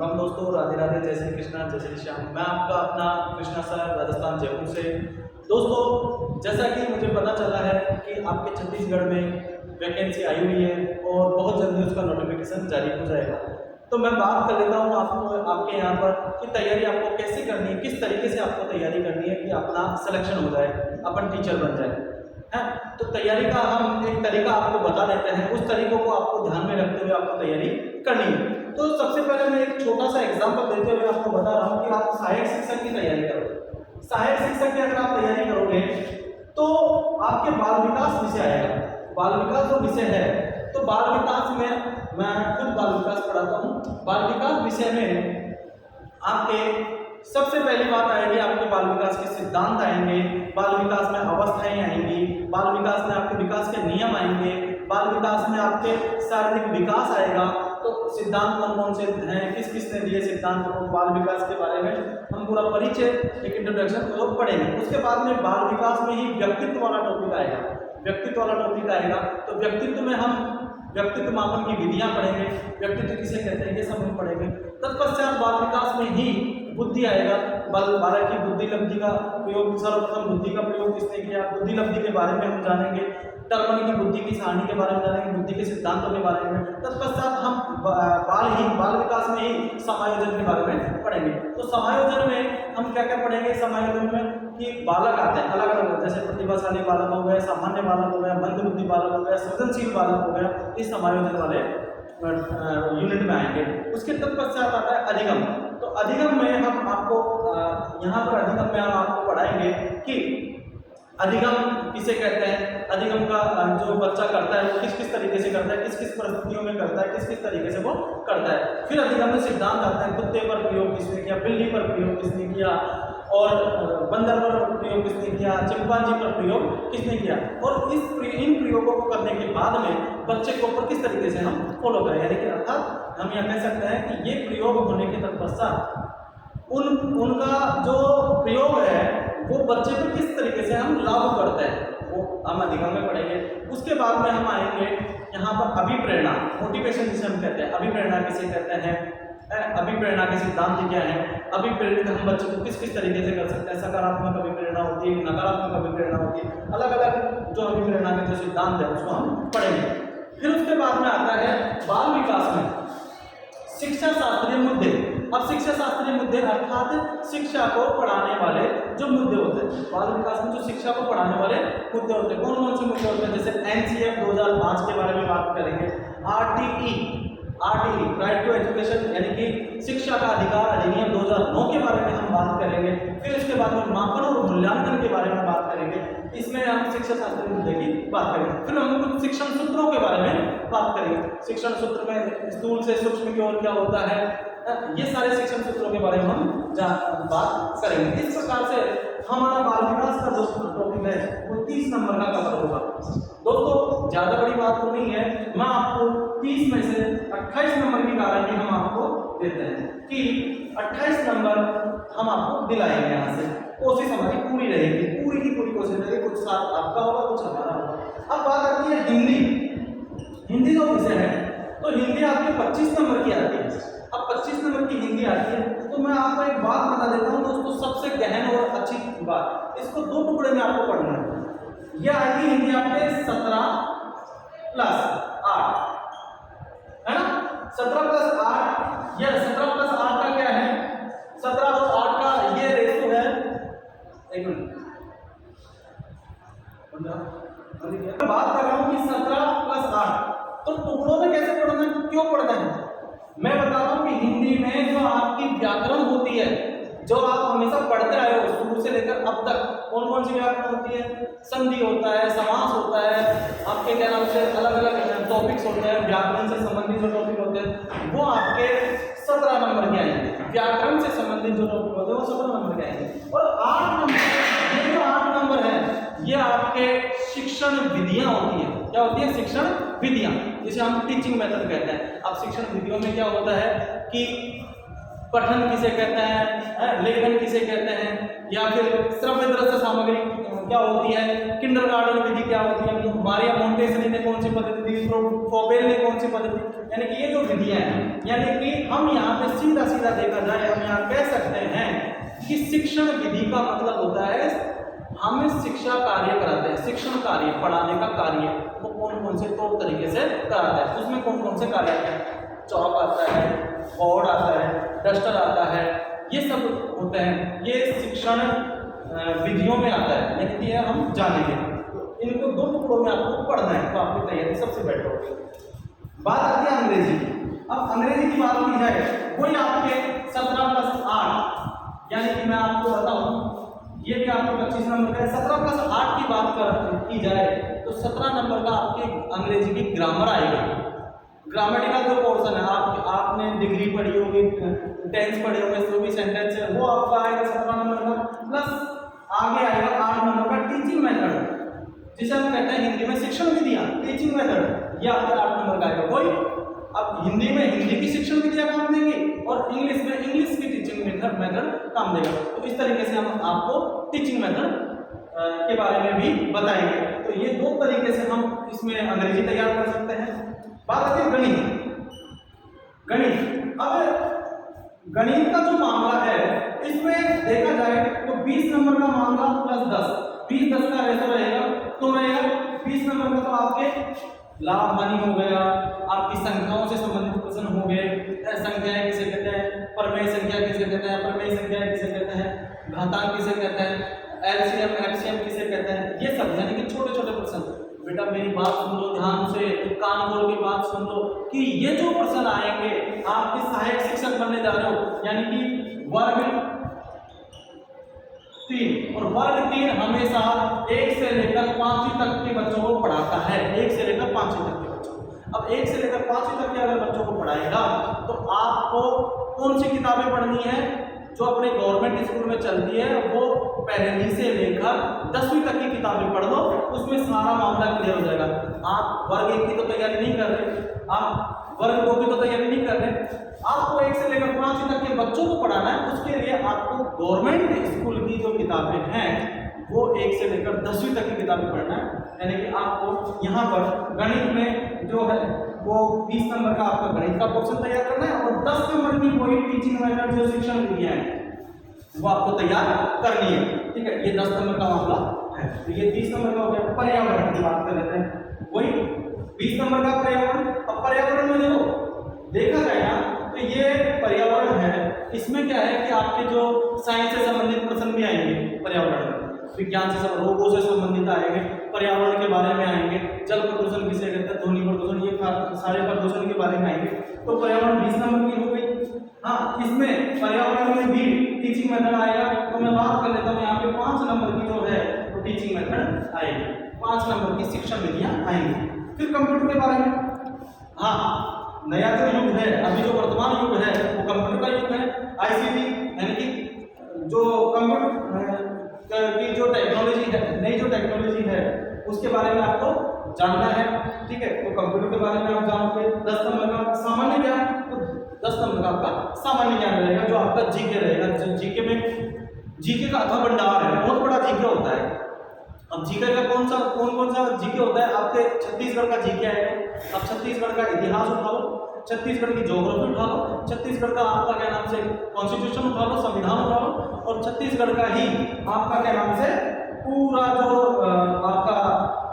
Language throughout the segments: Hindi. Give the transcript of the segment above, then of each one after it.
राम दोस्तों, राधे राधे, जय श्री कृष्णा, जय श्री श्याम। मैं आपका अपना कृष्णा सर, राजस्थान जयपुर से। दोस्तों, जैसा कि मुझे पता चला है कि आपके छत्तीसगढ़ में वैकेंसी आई हुई है और बहुत जल्दी उसका नोटिफिकेशन जारी हो जाएगा। तो मैं बात कर लेता हूँ आपके यहाँ पर कि तैयारी आपको कैसे करनी है, किस तरीके से आपको तैयारी करनी है कि अपना सिलेक्शन हो जाए, अपन टीचर बन जाए है। तो तैयारी का हम एक तरीका आपको बता देते हैं, उस तरीकों को आपको ध्यान में रखते हुए आपको तैयारी करनी है। तो सबसे पहले मैं एक छोटा सा एग्जांपल देते हुए आपको बता रहा हूँ कि आप सहायक शिक्षक की तैयारी करो। सहायक शिक्षक की अगर आप तैयारी करोगे तो आपके बाल विकास विषय आएगा। बाल विकास जो विषय है, तो बाल विकास में मैं खुद बाल विकास पढ़ाता हूँ। बाल विकास विषय में आपके सबसे पहली बात आएगी, आपके बाल विकास के सिद्धांत आएंगे, बाल विकास में अवस्थाएं आएंगी, बाल विकास में आपके विकास के नियम आएंगे, बाल विकास में आपके शारीरिक विकास आएगा। तो सिद्धांत कौन कौन से हैं, किस किस ने दिए सिद्धांत को, बाल विकास के बारे में हम पूरा परिचय, एक इंट्रोडक्शन को पढ़ेंगे। उसके बाद में बाल विकास में ही व्यक्तित्व वाला टॉपिक आएगा। व्यक्तित्व वाला टॉपिक आएगा तो व्यक्तित्व में हम व्यक्तित्व मापन की विधियां पढ़ेंगे, व्यक्तित्व किसे कहते हैं ये सब हम पढ़ेंगे। तत्पश्चात बाल विकास में ही बुद्धि आएगा। बालक की बुद्धि लब्धि का प्रयोग, सर्वप्रथम बुद्धि का प्रयोग किसने किया, बुद्धि लब्धि के बारे में हम जानेंगे। टर्मन की बुद्धि की सारणी के बारे में जानेंगे, बुद्धि के सिद्धांतों के बारे में। तत्पश्चात हम बाल विकास में ही समायोजन के बारे में पढ़ेंगे। तो समायोजन में हम क्या क्या पढ़ेंगे, समायोजन में कि बालक आते हैं अलग अलग, जैसे प्रतिभाशाली बालक हो गया, सामान्य बालक हो गया, मंद बुद्धि बालक हो गया, सृजनशील बालक हो गया, इस समायोजन वाले यूनिट में आएंगे। उसके तत्पश्चात आता है अधिगम। तो अधिगम में हम आपको यहाँ पर अधिगम में हम आपको पढ़ाएंगे कि अधिगम किसे कहते हैं, अधिगम का जो बच्चा करता है वो किस किस तरीके से करता है, किस किस परिस्थितियों में करता है, किस किस तरीके से वो करता है। फिर अधिगम में सिद्धांत आते हैं, कुत्ते पर प्रयोग किसने किया, बिल्ली पर प्रयोग किसने किया, और बंदर पर प्रयोग किसने किया, चिंपांजी पर प्रयोग किसने किया। और इन प्रयोगों को करने के बाद में बच्चे को ऊपर किस तरीके से हम फॉलो करें, यानी कि अर्थात हम यह कह सकते हैं कि ये प्रयोग होने के तत्पश्चात उनका जो प्रयोग है वो बच्चे को किस तरीके से हम लागू करते हैं, वो हम अधिगम में पढ़ेंगे। उसके बाद में हम आएंगे यहाँ पर अभिप्रेरणा, मोटिवेशन जिसे हम कहते हैं। अभिप्रेरणा किसे कहते हैं, अभिप्रेरणा के सिद्धांत क्या है, अभिप्रेरित हम बच्चे को किस किस तरीके से कर सकते हैं। सकारात्मक अभिप्रेरणा होती है, नकारात्मक अभिप्रेरणा होती है, अलग अलग जो अभिप्रेरणा के जो सिद्धांत है उसको हम पढ़ेंगे। फिर उसके बाद में आता है बाल विकास में शिक्षा शास्त्रीय मुद्दे। अब शिक्षा शास्त्रीय मुद्दे अर्थात शिक्षा को पढ़ाने वाले जो मुद्दे होते हैं, बाल विकास में जो शिक्षा को पढ़ाने वाले मुद्दे होते हैं, कौन कौन से मुद्दे होते हैं, जैसे एनसीएफ 2005 के बारे में बात करेंगे, आरटीई राइट टू एजुकेशन यानी कि शिक्षा का अधिकार अधिनियम 2009 के बारे में हम बात करेंगे। फिर उसके बाद में मापन और मूल्यांकन के बारे में बात करेंगे, इसमें हम शिक्षा शास्त्रीय मुद्दे की बात करेंगे। फिर हम कुछ शिक्षण सूत्रों के बारे में बात करेंगे, शिक्षण सूत्र में स्थूल से सूक्ष्म की ओर क्या होता है, ये सारे शिक्षण सूत्रों के बारे में हम बात करेंगे। इस प्रकार से हमारा बाल विकास का जो टॉपिक है वो 30 नंबर का कवर होगा। दोस्तों, ज्यादा बड़ी बात तो नहीं है, मैं आपको 30 में से 28 नंबर की गारंटी हम आपको देते हैं कि 28 नंबर हम आपको दिलाएंगे। यहाँ से कोशिश हमारी पूरी रहेगी, पूरी की पूरी कोशिश रहेगी, कुछ साथ आपका होगा, कुछ हमारा होगा। अब बात आती है हिंदी जो विषय है, तो हिंदी आपकी 25 नंबर की आती है। अब 25 नंबर की हिंदी आती है, तो मैं आपको एक बात बता देता हूँ दोस्तों, सबसे गहन और अच्छी बात, इसको 2 टुकड़े में आपको पढ़ना है। यह आएगी हिंदी आपके 17 प्लस 8, है ना, 17 प्लस 8, यह 17 प्लस 8 का क्या है, 17 और 8 का ये रेशो है, एक मिनट बात कर रहा हूँ कि 17 प्लस 8, तो टुकड़ों में कैसे पढ़ना है, क्यों पढ़ना है, मैं बता रहा हूं कि हिंदी में जो आपकी व्याकरण होती है, जो आप हमेशा पढ़ते आए हो शुरू से लेकर अब तक, कौन कौन सी व्याकरण होती है, संधि होता है, समास होता है, आपके क्या नाम से अलग अलग टॉपिक्स होते हैं, व्याकरण से संबंधित जो टॉपिक होते हैं वो आपके 17 नंबर के आएंगे। व्याकरण से संबंधित जो टॉपिक होते हैं वो 17 नंबर के आएंगे। और 8 नंबर, ये जो 8 नंबर है ये आपके शिक्षण विधियां होती है। क्या होती है, शिक्षण विधियां, जिसे हम टीचिंग मेथड कहते हैं। अब शिक्षण विधियों में क्या होता है कि पठन किसे कहते हैं, लेखन किसे कहते हैं, या फिर श्रव्य दृश्य सामग्री क्या होती है, किंडरगार्टन विधि क्या होती है, मारिया मोंटेसरी ने कौन सी पद्धति दी, फ्रोबेल ने कौन सी पद्धति, यानी कि ये जो विधियां हैं, यानी कि हम यहाँ पे सीधा सीधा देखा जाए हम यहाँ कह सकते हैं कि शिक्षण विधि का मतलब होता है हम शिक्षा कार्य कराते हैं, शिक्षण कार्य पढ़ाने का कार्य वो कौन कौन से तौर तरीके से कराते हैं, उसमें कौन कौन से कार्य आते हैं, चौक आता है, बोर्ड आता है, डस्टर आता है, ये सब होते हैं, ये शिक्षण विधियों में आता है, लेकिन ये हम जानेंगे। इनको दो टुकड़ों में आपको पढ़ना है, तो आपकी तैयारी सबसे बेटर होगी। बात आती है अंग्रेजी की। अब अंग्रेजी की बात की जाए, वही आपके 17+8, यानी कि मैं आपको बताऊं ये भी आपको 25 नंबर का है। 17+8 की बात की जाए तो 17 नंबर का आपके अंग्रेजी की ग्रामर आएगी। ग्रामेटिकल जो पोर्शन है आपने डिग्री पढ़ी होगी, टेंस पढ़े होंगे, जो भी सेंटेंस है वो आपका आएगा 17 नंबर का, प्लस आगे आएगा 8 नंबर का टीचिंग मेथड, जिसे हम कहते हैं हिंदी में शिक्षण विधियां, टीचिंग मेथड, ये आपका 8 नंबर का आएगा। वही अब हिंदी में हिंदी की शिक्षण विधियां काम देंगी और इंग्लिश में इंग्लिश की टीचिंग मेथड काम देगा। तो इस तरीके से हम आपको टीचिंग मेथड के बारे में भी बताएंगे। तो ये दो तरीके से हम इसमें अंग्रेजी तैयार कर सकते हैं। बात आती है गणित। अब गणित का जो मामला है इसमें देखा जाए तो 20 नंबर का मामला प्लस 10, 20-10 का रेशो रहेगा, तो रहेगा 20 नंबर का तो आपके लाभ हानि हो गया, आपकी संख्याओं से संबंधित प्रश्न हो गए, संख्याएं किसे कहते हैं, परमेय संख्या किसे कहते हैं, प्रमेय संख्या किसे कहते हैं, घातांक किसे कहते हैं, एलसीएम एफसीएम किसे कहते हैं, ये सब यानी कि छोटे छोटे प्रश्न। बेटा मेरी बात सुन लो ध्यान से, कान खोल के बात सुन लो कि ये जो प्रश्न आएंगे आपके सहायक शिक्षक बनने जा रहे हो, यानी कि वर्ग 3 और वर्ग 3 हमेशा 1 से लेकर 5वीं तक के बच्चों को पढ़ाता है, 1 से लेकर 5वीं तक के बच्चों को। अब 1 से लेकर 5वीं तक के अगर बच्चों को पढ़ाएगा तो आपको कौन सी किताबें पढ़नी है जो अपने गवर्नमेंट स्कूल में चलती है, वो पहली से लेकर 10वीं तक की किताबें पढ़ लो, उसमें सारा मामला क्लियर हो जाएगा। आप वर्ग 1 की तो तैयारी नहीं कर रहे, आप वर्ग 2 की तो तैयारी नहीं कर रहे, आपको 1 से लेकर 5वीं तक के बच्चों को पढ़ाना है। उसके लिए आपको गवर्नमेंट स्कूल की जो किताबें हैं वो 1 से लेकर 10वीं तक की किताबें पढ़ना है। यानी कि आपको यहाँ पर गणित में जो है वो 20 नंबर का आपका गणित का क्वेश्चन तैयार करना है और 10 नंबर की वही टीचिंग मेथड जो शिक्षण विधियां हैं वो आपको तैयार करनी है। ठीक है, ये 10 नंबर का मामला है। तो ये 30 नंबर का हो गया। पर्यावरण की बात कर लेते हैं, वही 20 नंबर का पर्यावरण। अब पर्यावरण में देखा जाएगा तो ये पर्यावरण है, इसमें क्या है कि आपके जो साइंस से संबंधित प्रश्न भी आएंगे, पर्यावरण विज्ञान से रोगों से संबंधित आएंगे, पर्यावरण के बारे में आएंगे, जल प्रदूषण किसे कहते हैं, ध्वनि प्रदूषण, ये सारे प्रदूषण के बारे में आएंगे। तो पर्यावरण 20 नंबर की हो गई। हाँ, इसमें पर्यावरण में भी टीचिंग मेथड आएगा। तो मैं बात कर लेता हूँ यहाँ पे 5 नंबर की जो है वो टीचिंग मेथड आएगी, 5 नंबर की शिक्षण विधियां आएंगी। फिर कंप्यूटर के बारे में, हाँ नया जो युग है, अभी जो वर्तमान युग है वो कंप्यूटर का युग है। आईसीटी यानी कि जो कंप्यूटर की जो टेक्नोलॉजी है, नई जो टेक्नोलॉजी है उसके बारे में आपको जानना है। ठीक है, तो कंप्यूटर के बारे में आप जानोगे। 10 नंबर का सामान्य ज्ञान, तो 10 नंबर का आपका सामान्य ज्ञान रहेगा जो आपका जीके रहेगा। जीके में जीके का अथवा भंडार है, बहुत बड़ा जीके होता है। अब जीके का कौन कौन सा जीके होता है, आपके छत्तीसगढ़ का जीके आएगा। अब छत्तीसगढ़ का इतिहास उठा लो, छत्तीसगढ़ की ज्योग्राफी उठा लो, छत्तीसगढ़ का आपका क्या नाम से कॉन्स्टिट्यूशन उठा लो, संविधान उठा लो, और छत्तीसगढ़ का ही आपका क्या नाम से पूरा जो आपका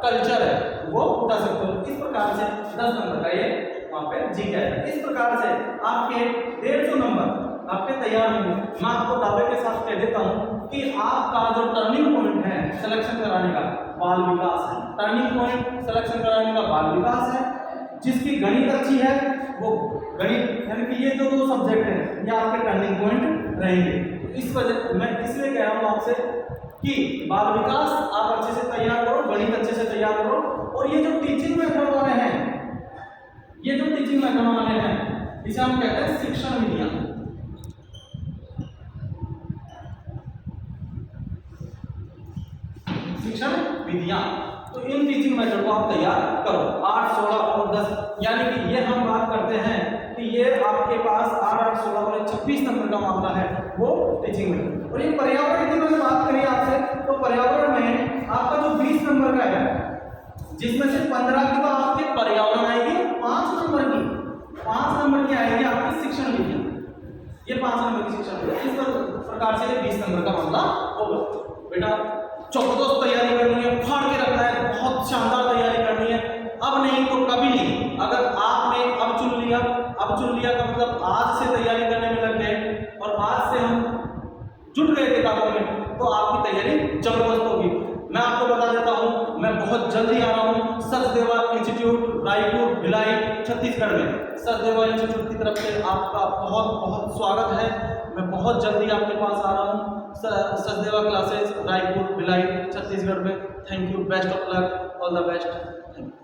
कल्चर है वो उठा सकते हो। इस प्रकार से 10 नंबर का ये वहाँ पे जीके है। इस प्रकार से आपके 150 नंबर आपके तैयार होंगे। मैं आपको दावे के साथ कह देता हूँ कि आपका जो टर्निंग पॉइंट है सिलेक्शन कराने का बाल विकास है। टर्निंग पॉइंट सिलेक्शन कराने का बाल विकास है। जिसकी गणित अच्छी है वो गणित, यानी कि ये जो 2 सब्जेक्ट हैं ये आपके टर्निंग पॉइंट रहेंगे। तो इस वजह मैं इसलिए कह रहा हूँ आपसे कि बाल विकास आप अच्छे से तैयार करो, गणित अच्छे से तैयार करो, और ये जो टीचिंग मेथड वाले हैं, ये जो टीचिंग मेथड वाले हैं इसे हम कहते हैं शिक्षण विधियां। शिक्षण विधियां, तो इन टीचिंग मेथड को आप तैयार करो। 8, 16 और 10, यानी कि ये हम बात करते हैं कि ये आपके पास 8, 8, 16 और 26 20 नंबर का मामला है वो टीचिंग में। और ये पर्यावरण की मैंने बात करी आपसे, तो पर्यावरण में आपका जो 20 नंबर का है, जिसमें से 15 की तो आपके पर्यावरण आएगी, 5 नंबर की आएगी आपकी शिक्षण नीति। ये 5 नंबर की शिक्षण नीति, इस प्रकार से 20 नंबर का मामला होगा। बेटा चौकस तैयारी करनी है, फाड़ के रखना है, बहुत शानदार तैयारी करनी है, अब नहीं तो कभी नहीं। अगर आपने अब चुन लिया का मतलब आज से तैयारी करने में लग गए और आज से हम जुट गए किताबों में, तो आपकी तैयारी जबरदस्त होगी। मैं आपको बता देता हूं, मैं बहुत जल्दी आ रहा हूं सचदेवा इंस्टीट्यूट रायपुर भिलाई छत्तीसगढ़ में। सचदेवा इंस्टीट्यूट की तरफ से आपका बहुत बहुत स्वागत है। मैं बहुत जल्दी आपके पास आ रहा हूं सचदेवा क्लासेस रायपुर भिलाई छत्तीसगढ़ में। Thank you, best of luck, all the best, thank you.